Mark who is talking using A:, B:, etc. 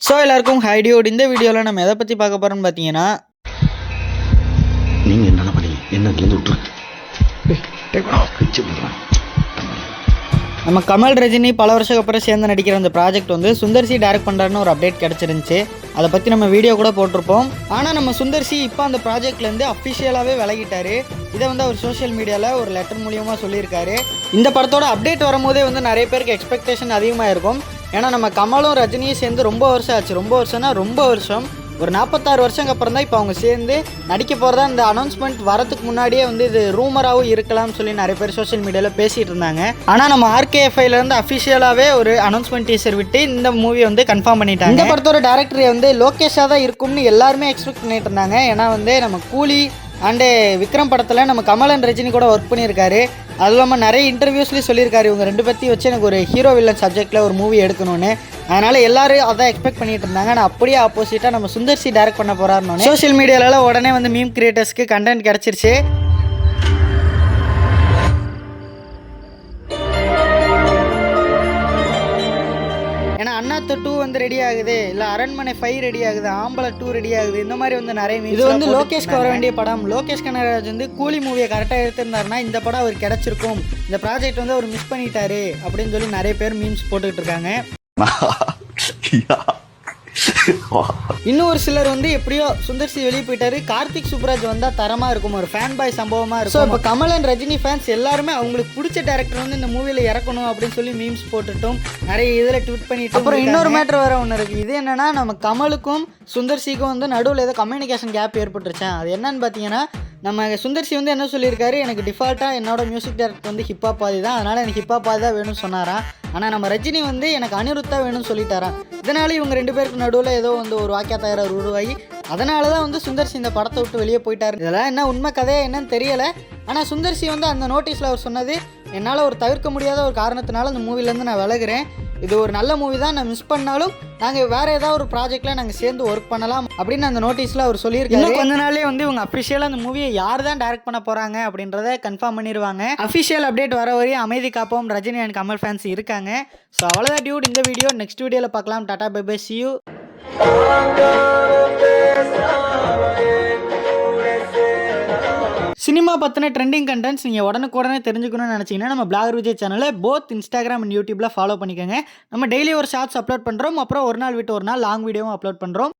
A: So எல்லாருக்கும் high Dude. இந்த வீடியோவில் நம்ம எதை பற்றி பார்க்க போகிறோம்னு பார்த்தீங்கன்னா,
B: நீங்கள் என்ன பண்ணீங்க என்னதுலேருந்து விட்டுருக்கு
A: நம்ம கமல் ரஜினி பல வருஷத்துக்கு அப்புறம் சேர்ந்து நடிக்கிற அந்த ப்ராஜெக்ட் வந்து சுந்தர்சி டைரக்ட் பண்ணுறாருன்னு ஒரு அப்டேட் கிடச்சிருந்துச்சு. அதை பற்றி நம்ம வீடியோ கூட போட்டிருப்போம். ஆனால் நம்ம சுந்தர்சி இப்போ அந்த ப்ராஜெக்ட்லேருந்து அஃபிஷியலாகவே விலகிட்டார். இதை வந்து அவர் சோஷியல் மீடியாவில் ஒரு லெட்டர் மூலியமாக சொல்லியிருக்காரு. இந்த படத்தோட அப்டேட் வரும்போதே வந்து நிறைய பேருக்கு எக்ஸ்பெக்டேஷன் அதிகமாக இருக்கும். ஏன்னா நம்ம கமலும் ரஜினியும் சேர்ந்து ரொம்ப வருஷம் ஆச்சு. ரொம்ப வருஷம் ஒரு 46 வருஷங்க அப்புறம் தான் இப்போ அவங்க சேர்ந்து நடிக்க போகிறதா இந்த அனௌன்ஸ்மெண்ட் வரதுக்கு முன்னாடியே வந்து இது ரூமராகவும் இருக்கலாம்னு சொல்லி நிறைய பேர் சோஷியல் மீடியாவில் பேசிகிட்டு இருந்தாங்க. ஆனால் நம்ம RKFIலேருந்து அஃபிஷியலாகவே ஒரு அனௌன்ஸ்மெண்ட் டீசர் விட்டு இந்த மூவி வந்து கன்ஃபார்ம் பண்ணிட்டாங்க. இந்த படத்தோட டேரக்டர் வந்து லோகேஷாக தான் இருக்கும்னு எல்லாருமே எக்ஸ்பெக்ட் பண்ணிட்டு இருந்தாங்க. ஏன்னா வந்து நம்ம கூலி அண்டு விக்ரம் படத்தில் நம்ம கமல் அண்ட் ரஜினி கூட ஒர்க் பண்ணியிருக்காரு. அது இல்லாமல் நிறைய இன்டர்வியூஸ்லேயும் சொல்லியிருக்காரு இவங்க ரெண்டு பற்றி வச்சு எனக்கு ஒரு ஹீரோ வில்லன் சப்ஜெக்டில் ஒரு மூவி எடுக்கணும்னு. அதனால் எல்லாரும் அதான் எக்ஸ்பெக்ட் பண்ணிட்டு இருந்தாங்க. ஆனால் அப்படியே ஆப்போசிட்டாக நம்ம சுந்தர்சி டைரக்ட் பண்ண போகிறாருன்னு சோஷியல் மீடியாவில் உடனே வந்து மீம் கிரியேட்டர்ஸ்க்கு கண்டென்ட் கிடச்சிருச்சு. அண்ணாத்த 2 வந்து ரெடி ஆகுது, இல்லை அரண்மனை 5 ரெடி ஆகுது, ஆம்பளை 2 ரெடி ஆகுது, இந்த மாதிரி வந்து நிறைய இது வந்து லோகேஷ்க்கு வர வேண்டிய படம். லோகேஷ் கனகராஜ் வந்து கூலி மூவியை கரெக்டாக எடுத்திருந்தாருன்னா இந்த படம் அவர் கிடைச்சிருக்கும். இந்த ப்ராஜெக்ட் வந்து அவர் மிஸ் பண்ணிட்டாரு அப்படின்னு சொல்லி நிறைய பேர் மீம்ஸ் போட்டுக்கிட்டு இருக்காங்க. இன்னும் ஒரு சிலர் வந்து எப்படியோ சுந்தர்சி வெளியே போயிட்டாரு, கார்த்திக் சுப்ராஜ் வந்தால் தரமாக இருக்கும், ஒரு ஃபேன் பாய் சம்பவமாக இருக்கும். இப்போ கமல் அண்ட் ரஜினி ஃபேன்ஸ் எல்லாருமே அவங்களுக்கு பிடிச்ச டேரக்டர் வந்து இந்த மூவியில் இறக்கணும் அப்படின்னு சொல்லி மீம்ஸ் போட்டுட்டும் நிறைய இதில் ட்வீட் பண்ணிட்டு. அப்புறம் இன்னொரு மேட்டர் வேறு ஒன்று இருக்குது. இது என்னன்னா, நம்ம கமலுக்கும் சுந்தர்சிக்கும் வந்து நடுவில் ஏதோ கம்யூனிகேஷன் கேப் ஏற்பட்டுருச்சேன். அது என்னன்னு பார்த்தீங்கன்னா, நம்ம சுந்தர்சி வந்து என்ன சொல்லியிருக்காரு, எனக்கு டிஃபால்ட்டாக என்னோட மியூசிக் டேரக்டர் வந்து ஹிப்ஹாப் பாதி தான், அதனால் எனக்கு ஹிப்ஹாப் பாதி தான் வேணும்னு சொன்னாராம். ஆனால் நம்ம ரஜினி வந்து எனக்கு அனிருத்தா வேணும்னு சொல்லிட்டாராம். இதனால இவங்க ரெண்டு பேருக்கு நடுவில் ஏதோ வந்து ஒரு வாக்கிய தயாராக உருவாகி அதனால தான் வந்து சுந்தர்சி இந்த படத்தை விட்டு வெளியே போயிட்டார். இதெல்லாம் என்ன உண்மை கதையா என்னன்னு தெரியலை. ஆனால் சுந்தர்சி வந்து அந்த நோட்டீஸில் அவர் சொன்னது, என்னால் ஒரு தவிர்க்க முடியாத ஒரு காரணத்தினால அந்த மூவிலேருந்து நான் விலகுறேன், இது ஒரு நல்ல மூவி தான், நான் மிஸ் பண்ணாலும் நாங்கள் வேறு ஏதாவது ஒரு ப்ராஜெக்டில் நாங்கள் சேர்ந்து ஒர்க் பண்ணலாம் அப்படின்னு அந்த நோட்டீஸில் அவர் சொல்லியிருக்காரு. கொஞ்ச நாளே வந்து இவங்க அஃபிஷியலாக அந்த மூவியை யார் தான் டைரக்ட் பண்ண போகிறாங்க அப்படின்றத கன்ஃபார்ம் பண்ணிடுவாங்க. அஃபிஷியல் அப்டேட் வர வரையும் அமைதி காப்போம் ரஜினி அண்ட் கமல் ஃபேன்ஸ் இருக்காங்க. ஸோ அவ்வளோதான் டியூட் இந்த வீடியோ. நெக்ஸ்ட் வீடியோவில் பார்க்கலாம். Tata bye bye, see you. Cinema பற்றின ட்ரெண்டிங் கண்டென்ட்ஸ் நீங்கள் உடனுக்குடனே தெரிஞ்சுக்கணும்னு நினச்சிங்கன்னா நம்ம பிளாகர் விஜய் சேனலை போத் இன்ஸ்டாகிராம் அண்ட் யூடியூப்பில் ஃபாலோ பண்ணிக்கோங்க. நம்ம டெய்லி ஒரு ஷார்ட்ஸ் அப்லோட் பண்ணுறோம், அப்புறம் ஒரு நாள் விட்டு ஒரு நாள் லாங் வீடியோவும் அப்லோட் பண்ணுறோம்.